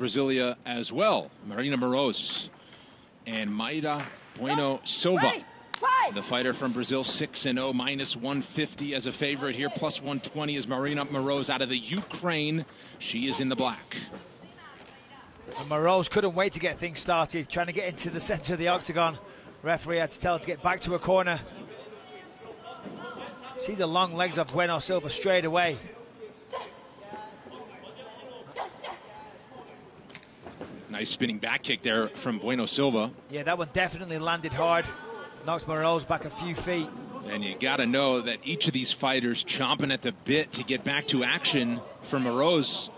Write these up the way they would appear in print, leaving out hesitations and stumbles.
Brasilia as well. Maryna Moroz and Mayra Bueno Silva. The fighter from Brazil, 6-0, minus 150 as a favorite here. Plus 120 is Maryna Moroz out of the Ukraine. She is in the black. And Moroz couldn't wait to get things started, trying to get into the center of the octagon. Referee had to tell her to get back to her corner. See the long legs of Bueno Silva straight away. Nice spinning back kick there from Bueno Silva. Yeah, that one definitely landed hard. Knocks Moroz back a few feet. And you got to know that each of these fighters chomping at the bit to get back to action. For Moroz,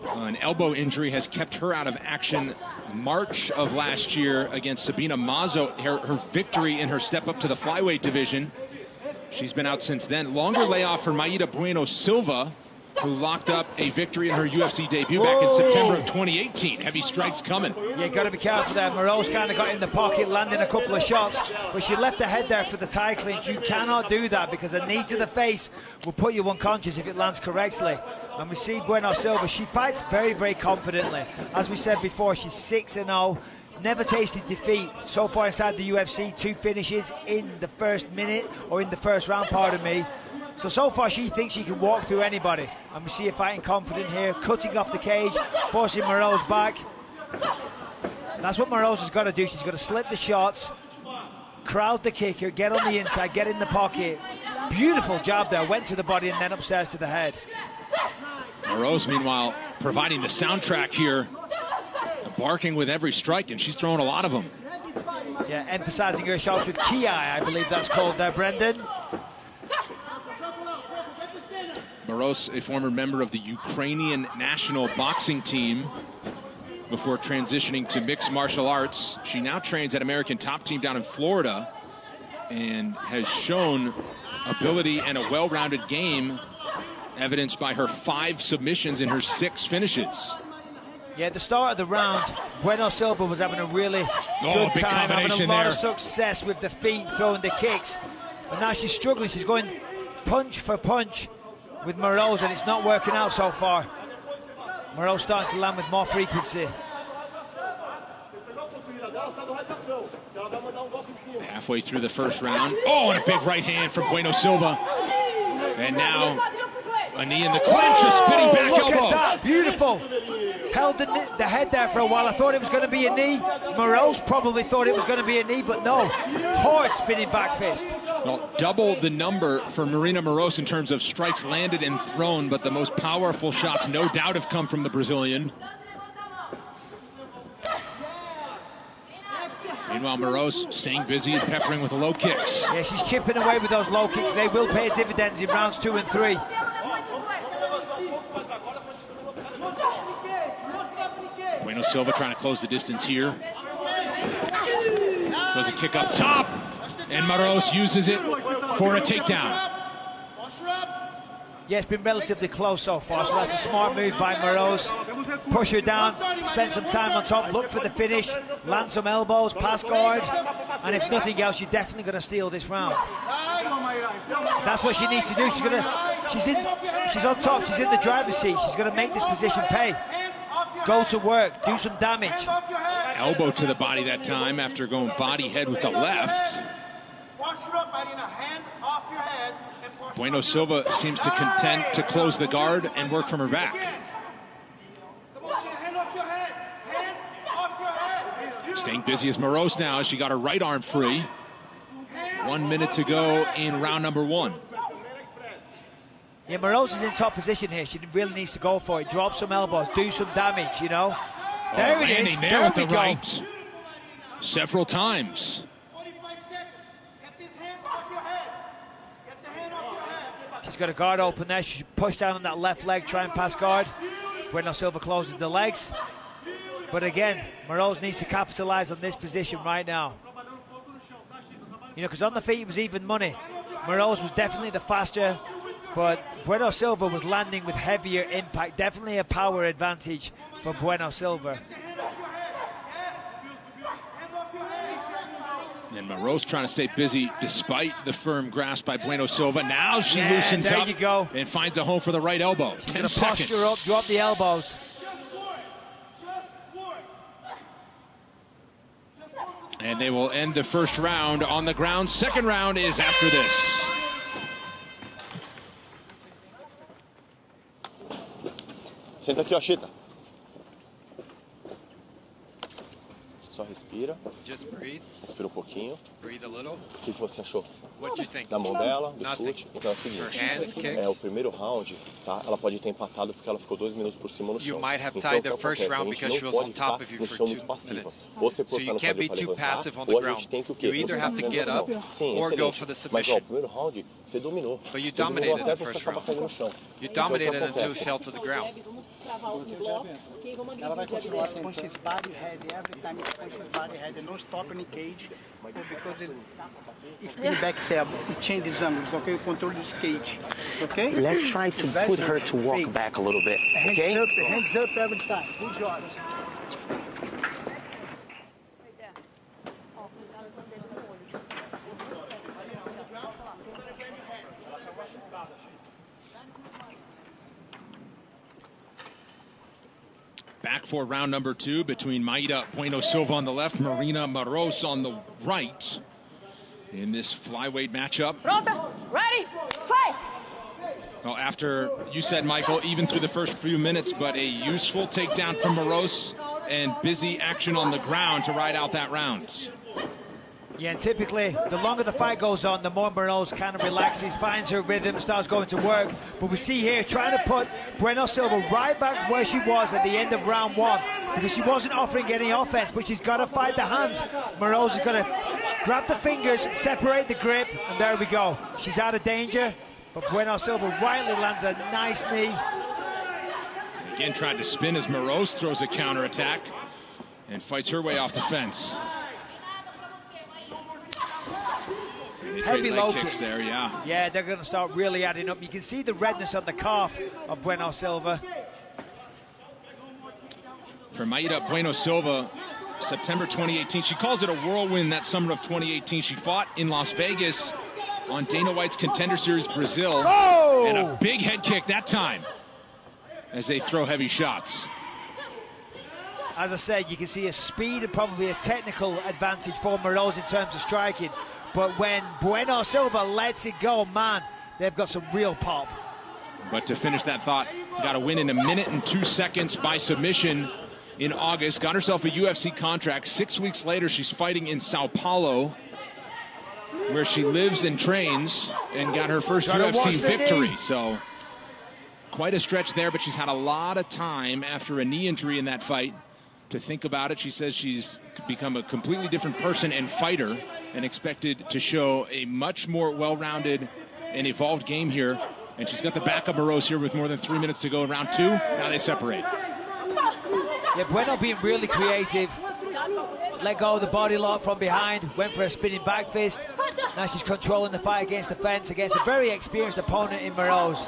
an elbow injury has kept her out of action March of last year against Sabina Mazo, her victory in her step up to the flyweight division. She's been out since then. Longer layoff for Mayra Bueno Silva, who locked up a victory in her UFC debut back in September of 2018. Heavy strikes coming. Yeah, got to be careful there. Moroz kind of got in the pocket, landing a couple of shots, but she left the head there for the tie clinch. You cannot do that because a knee to the face will put you unconscious if it lands correctly. And we see Bueno Silva, she fights very, very confidently. As we said before, she's 6-0. Never tasted defeat so far inside the UFC. 2 finishes in the first minute, or in the first round, pardon me. So far she thinks she can walk through anybody. And we see her fighting confident here, cutting off the cage, forcing Moroz back. That's what Moroz has got to do. She's got to slip the shots, crowd the kicker, get on the inside, get in the pocket. Beautiful job there, went to the body and then upstairs to the head. Moroz, meanwhile, providing the soundtrack here, barking with every strike, and she's throwing a lot of them. Yeah, emphasizing her shots with ki, I believe that's called there, Brendan. Moroz, a former member of the Ukrainian national boxing team before transitioning to mixed martial arts. She now trains at American Top Team down in Florida and has shown ability and a well-rounded game, evidenced by her 5 submissions in her 6 finishes. Yeah, at the start of the round, Bueno Silva was having a really good time, having a lot of success with the feet, throwing the kicks. But now she's struggling. She's going punch for punch with Moroz, and it's not working out so far. Moroz starting to land with more frequency. Halfway through the first round. Oh, and a big right hand from Bueno Silva. And now a knee in the clinch, a spinning back look elbow. At that, beautiful. Held the head there for a while. I thought it was going to be a knee. Moroz probably thought it was going to be a knee, but no. Hard spinning back fist. Well, double the number for Maryna Moroz in terms of strikes landed and thrown, but the most powerful shots no doubt have come from the Brazilian. Meanwhile, Moroz staying busy and peppering with the low kicks. Yeah, she's chipping away with those low kicks. They will pay dividends in rounds 2 and 3. Bueno Silva trying to close the distance here. Does a kick up top, and Moroz uses it for a takedown. Yeah, it's been relatively close so far, so that's a smart move by Moroz. Push her down, spend some time on top, look for the finish, land some elbows, pass guard, and if nothing else, you're definitely going to steal this round. That's what she needs to do. She's on top, she's in the driver's seat. She's going to make this position pay. Go to work, do some damage. Elbow to the body that time after going body head with the left. Bueno Silva seems to content to close the guard and work from her back. Staying busy as Moroz now as she got her right arm free. 1 minute to go in round number 1. Yeah, Moroz is in top position here. She really needs to go for it. Drop some elbows, do some damage, you know. There it is. There with the right. Several times. She's got a guard open there. She should push down on that left leg, try and pass guard. Bueno Silva closes the legs. But again, Moroz needs to capitalize on this position right now. You know, because on the feet it was even money. Moroz was definitely the faster, but Bueno Silva was landing with heavier impact. Definitely a power advantage for Bueno Silva. And Moroz trying to stay busy despite the firm grasp by Bueno Silva. Now she loosens there up you go. And finds a home for the right elbow. 10 seconds. Posture up, drop the elbows. And they will end the first round on the ground. Second round is after this. Senta aqui, ó, Chita. Só respira. Just breathe. Respira um pouquinho. Breathe a little. O que você achou? What do you think? Da mão dela, do Nothing. chute. Então é o seguinte, Hands, kicks. o primeiro round, tá? Ela pode ter empatado porque ela ficou 2 minutos por cima no chão. You might have Então, tied o que the first acontece? round A gente because she não was on pode top ficar of you no for chão 2 muito passiva. minutes. Ou você So you cortar no can't be pra too levantar, passive on the ou a ground. gente tem que o quê? You either have to get up Sim, or go excelente. for the Mas ó, submission. o primeiro round, você dominou. But you Você dominou dominated até the você first acabar round. caindo no chão. You Então, o que dominated until you acontece? fell to the ground. Ela vai continuar punch his body head every time he punches his body head and no stop in cage because it spin back stab, it changes angles, okay? O controle do skate, okay? Let's try to put her to walk back a little bit, okay? Hands up every time. Good job. Back for round number 2 between Mayra Bueno Silva on the left, Maryna Moroz on the right in this flyweight matchup. Pronta, ready, fight! Well, after you said, Michael, even through the first few minutes, but a useful takedown from Moroz and busy action on the ground to ride out that round. Yeah, and typically, the longer the fight goes on, the more Moroz kind of relaxes, finds her rhythm, starts going to work. But we see here, trying to put Bueno Silva right back where she was at the end of round 1, because she wasn't offering any offense, but she's got to fight the hands. Moroz is going to grab the fingers, separate the grip, and there we go. She's out of danger, but Bueno Silva rightly lands a nice knee. Again, tried to spin as Moroz throws a counterattack and fights her way off the fence. Heavy low kicks kick. there, yeah. Yeah, they're going to start really adding up. You can see the redness on the calf of Bueno Silva. For Mayra Bueno Silva, September 2018, she calls it a whirlwind that summer of 2018. She fought in Las Vegas on Dana White's Contender Series Brazil. Oh! And a big head kick that time as they throw heavy shots. As I said, you can see a speed and probably a technical advantage for Moroz in terms of striking. But when Bueno Silva lets it go, man, they've got some real pop. But to finish that thought, got a win in 1 minute and 2 seconds by submission in August. Got herself a UFC contract. 6 weeks later, she's fighting in Sao Paulo, where she lives and trains, and got her first UFC victory. So quite a stretch there, but she's had a lot of time after a knee injury in that fight to think about it. She says she's become a completely different person and fighter, and expected to show a much more well-rounded and evolved game here. And she's got the backup Moroz here with more than 3 minutes to go in round 2. Now they separate. Yeah, Bueno being really creative. Let go of the body lock from behind. Went for a spinning back fist. Now she's controlling the fight against the fence against a very experienced opponent in Moroz.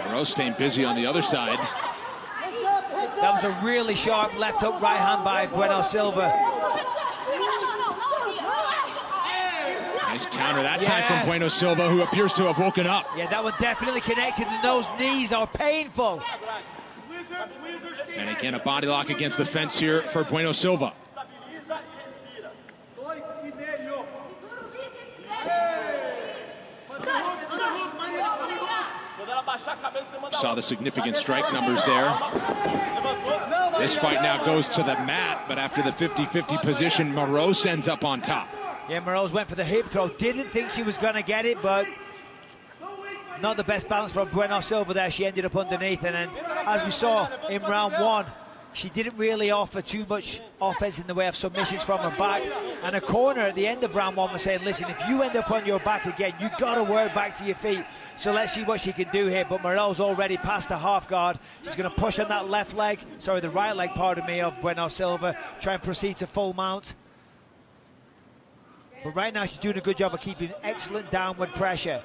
Moroz staying busy on the other side. That was a really sharp left hook right hand by Bueno Silva. Nice counter that time from Bueno Silva, who appears to have woken up. Yeah, that one definitely connected, and those knees are painful. And again, a body lock against the fence here for Bueno Silva. Saw the significant strike numbers there. This fight now goes to the mat, but after the 50-50 position, Moroz ends up on top. Yeah, Moroz went for the hip throw. Didn't think she was going to get it, but not the best balance from Bueno Silva there. She ended up underneath, and then, as we saw in round 1, she didn't really offer too much offense in the way of submissions from her back. And a corner at the end of round 1 was saying, listen, if you end up on your back again, you've got to work back to your feet. So let's see what she can do here. But Moroz already past the half guard. She's going to push on that left leg, sorry, the right leg, pardon me, of Bueno Silva. Try and proceed to full mount. But right now she's doing a good job of keeping excellent downward pressure.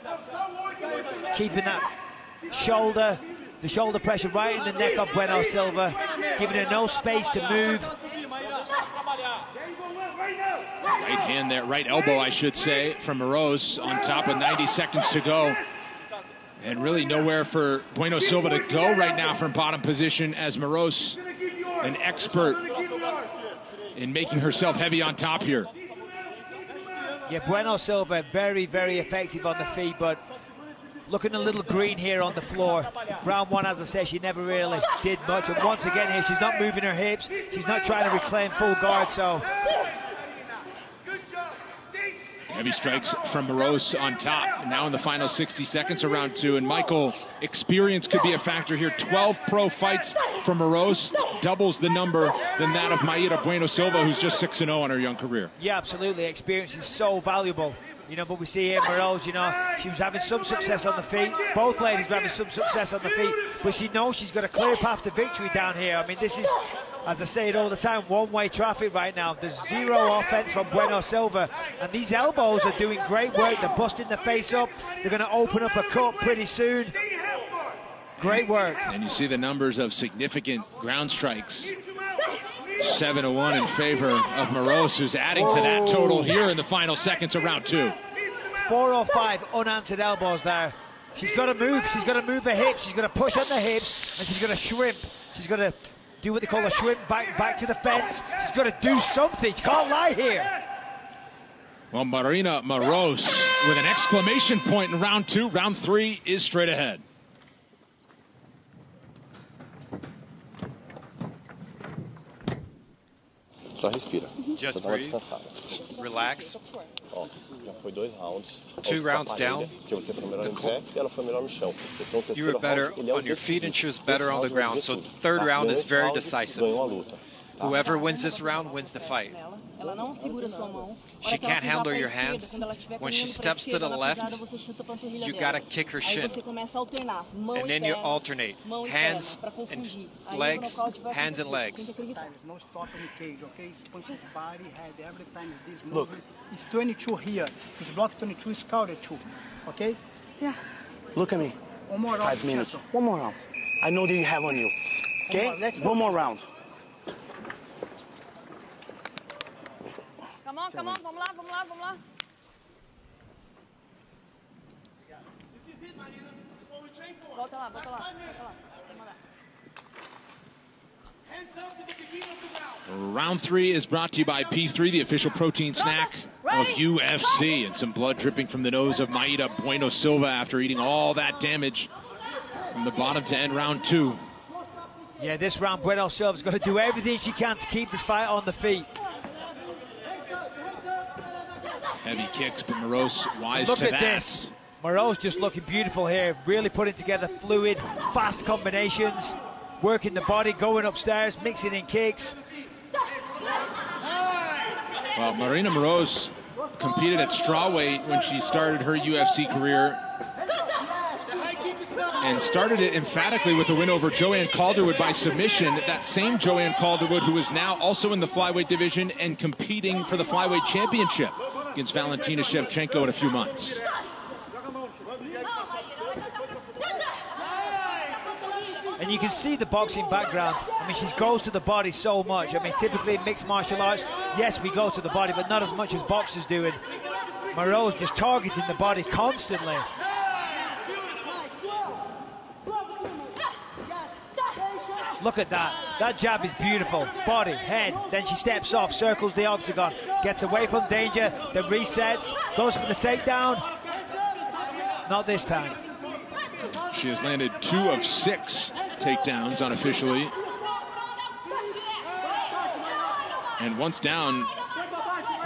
Keeping that shoulder, the shoulder pressure right in the neck of Bueno Silva, giving her no space to move. Right hand there, right elbow, I should say, from Moroz on top with 90 seconds to go. And really nowhere for Bueno Silva to go right now from bottom position as Moroz an expert in making herself heavy on top here. Yeah, Bueno Silva, very, very effective on the feet, but looking a little green here on the floor. Round one, as I said, she never really did much. And once again here, she's not moving her hips. She's not trying to reclaim full guard, so. Heavy strikes from Moroz on top. Now in the final 60 seconds of round two. And Michael, experience could be a factor here. 12 pro fights from Moroz, doubles the number than that of Mayra Bueno Silva, who's just 6-0 on her young career. Yeah, absolutely. Experience is so valuable. You know, but we see here Moroz, you know, she was having some success on the feet. Both ladies were having some success on the feet, but she knows she's got a clear path to victory down here. I mean, this is, as I say it all the time, one-way traffic right now. There's zero offense from Bueno Silva, and these elbows are doing great work. They're busting the face up. They're going to open up a cut pretty soon. Great work. And you see the numbers of significant ground strikes. 7-1 in favor of Moroz, who's adding to that total here in the final seconds of round two. 4 or 5 unanswered elbows there. She's got to move. She's got to move her hips. She's got to push on the hips, and she's got to shrimp. She's got to do what they call a shrimp back to the fence. She's got to do something. She can't lie here. Well, Maryna Moroz with an exclamation point in round two. Round three is straight ahead. Só respira. Just Só dá uma breathe. descansada. Relax. Ó, já foi 2 rounds. 2 rounds down. Porque você foi melhor em pé e ela foi melhor no chão. Então, o You were terceiro better round, ele é on your feet and she was better on the Esse ground. round So vai the dizer third tudo. round Ganhou is esse very round, decisive. ganhou a luta. Whoever wins this round wins the fight. Ela não segura sua mão. She can't handle your hands. When she steps to the left, you gotta kick her shin. And then you alternate. Hands and legs, hands and legs. No stop in cage, okay? Punches body, head, every time this move. It's 22 here. It's block 22, it's counter 2, okay? Yeah. Look at me. One more round. 5 minutes. One more round. I know that you have on you. Okay? One more round. Come on, vamos lá. Volta lá. Round three is brought to you by P3, the official protein snack of UFC, and some blood dripping from the nose of Mayra Bueno Silva after eating all that damage from the bottom to end round two. Yeah, this round, Bueno Silva's got to do everything she can to keep this fight on the feet. Heavy kicks, but Moroz wise Look to at that. this. Moroz just looking beautiful here, really putting together fluid, fast combinations, working the body, going upstairs, mixing in kicks. Well, Maryna Moroz competed at strawweight when she started her UFC career and started it emphatically with a win over Joanne Calderwood by submission. That same Joanne Calderwood who is now also in the flyweight division and competing for the flyweight championship against Valentina Shevchenko in a few months. And you can see the boxing background. I mean, she goes to the body so much. I mean, typically in mixed martial arts, yes, we go to the body, but not as much as boxers do. And Moroz just targeting the body constantly. Look at that. That jab is beautiful. Body, head, then she steps off, circles the octagon, gets away from danger, then resets, goes for the takedown. Not this time. She has landed 2 of 6 takedowns unofficially. And once down,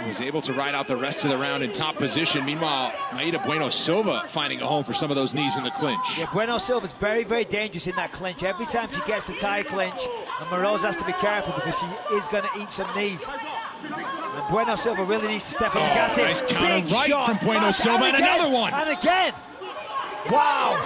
was able to ride out the rest of the round in top position. Meanwhile, Mayra Bueno Silva finding a home for some of those knees in the clinch. Yeah, Bueno Silva's very, very dangerous in that clinch. Every time she gets the tie clinch, and Moroz has to be careful because she is going to eat some knees. And Bueno Silva really needs to step on the gas here. Nice counter Big right shot, from Bueno mash, Silva, and again, another one. And again. Wow.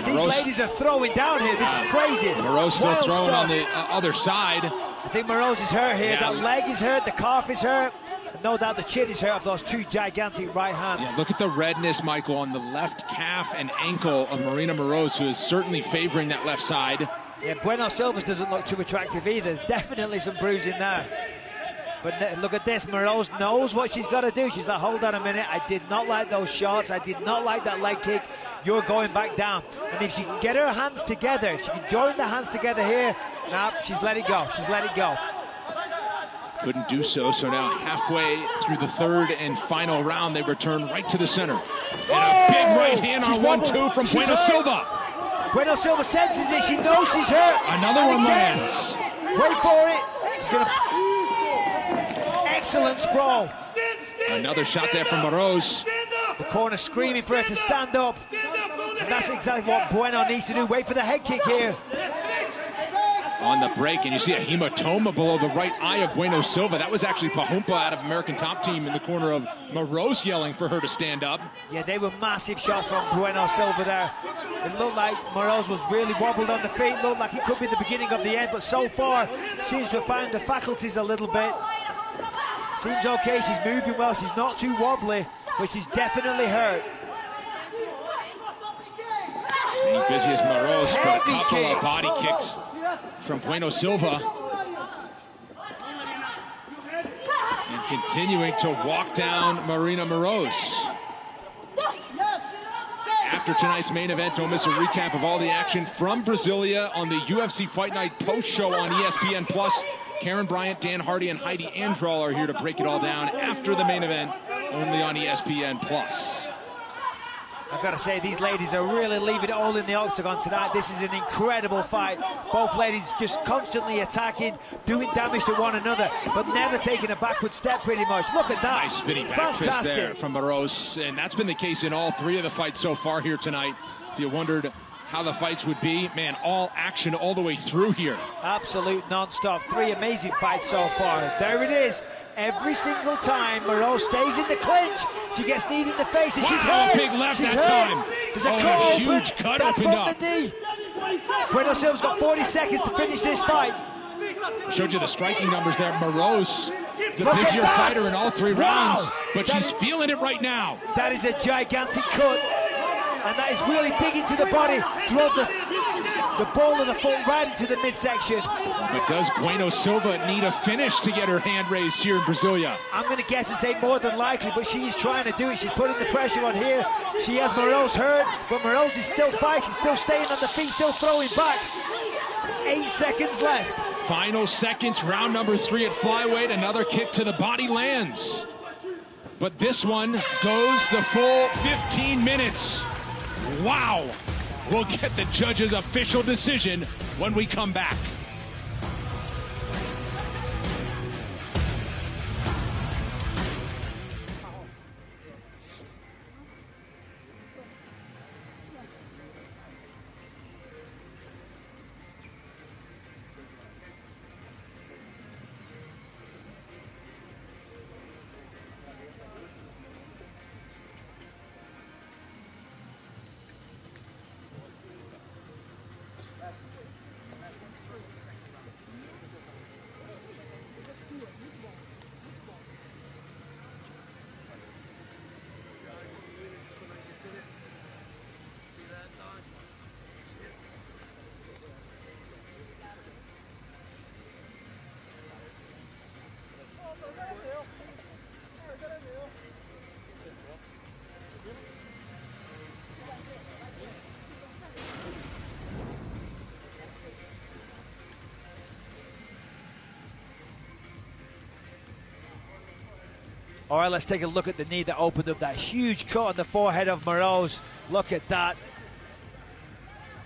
These ladies are throwing down here. This is crazy. Moroz still Wild throwing stuff. on the other side. I think Moroz is hurt here. Yeah. That leg is hurt, the calf is hurt. And no doubt the chin is hurt of those 2 gigantic right hands. Yeah, look at the redness, Michael, on the left calf and ankle of Maryna Moroz, who is certainly favoring that left side. Yeah, Bueno Silva doesn't look too attractive either. Definitely some bruising there. But look at this, Moroz knows what she's got to do. She's like, hold on a minute, I did not like those shots, I did not like that leg kick, you're going back down. And if she can get her hands together, if she can join the hands together here, she's let it go, she's let it go. Couldn't do so, so now halfway through the third and final round, they return right to the center. And a big right hand on 1-2 from Bueno Silva. Bueno Silva senses it, she knows she's hurt. Another one lands. Wait for it. She's gonna... Excellent sprawl. Another shot there from Moroz. The corner screaming for her to stand up. And that's exactly what Bueno needs to do. Wait for the head kick here. On the break, and you see a hematoma below the right eye of Bueno Silva. That was actually Pahumpa out of American Top Team in the corner of Moroz yelling for her to stand up. Yeah, they were massive shots from Bueno Silva there. It looked like Moroz was really wobbled on the feet. Looked like it could be the beginning of the end, but so far seems to have found the faculties a little bit. Seems okay, she's moving well, she's not too wobbly, but she's definitely hurt. Staying busy as Moroz, but a couple of body kicks from Bueno Silva. And continuing to walk down Maryna Moroz. After tonight's main event, don't miss a recap of all the action from Brasilia on the UFC Fight Night post show on ESPN+. Karen Bryant, Dan Hardy, and Heidi Andral are here to break it all down after the main event, only on ESPN+. I've got to say, these ladies are really leaving it all in the octagon tonight. This is an incredible fight. Both ladies just constantly attacking, doing damage to one another, but never taking a backward step pretty much. Look at that. Nice spinning back fist there from Moroz, and that's been the case in all three of the fights so far here tonight. If you wondered how the fights would be, man, all action all the way through here. Absolute non-stop. Three amazing fights so far. There it is. Every single time Moroz stays in the clinch, she gets kneed in the face, and she's hurt. Big left she's that hurt. time. There's a huge cut that's opened from up. The knee. Bueno Silva's got 40 seconds to finish this fight. Showed you the striking numbers there. Moroz, the busier fighter in all three rounds, but she's feeling it right now. That is a gigantic cut, and that is really digging to the body. Drove the ball of the foot right into the midsection. But does Bueno Silva need a finish to get her hand raised here in Brasilia? I'm going to guess and say more than likely, but she is trying to do it. She's putting the pressure on here. She has Moroz hurt, but Moroz is still fighting, still staying on the feet, still throwing back. 8 seconds left. Final seconds, round number 3 at flyweight. Another kick to the body lands. But this one goes the full 15 minutes. Wow. We'll get the judge's official decision when we come back. All right, let's take a look at the knee that opened up that huge cut on the forehead of Moroz. Look at that.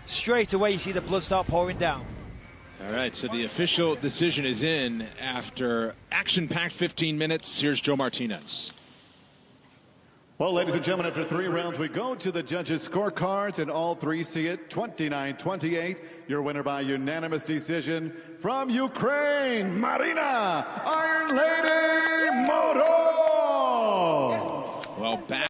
Straight away, you see the blood start pouring down. All right, so the official decision is in after action-packed 15 minutes. Here's Joe Martinez. Well, ladies and gentlemen, after 3 rounds, we go to the judges' scorecards, and all three see it 29-28. Your winner by unanimous decision from Ukraine, Maryna, Iron Lady Moroz. Well, back.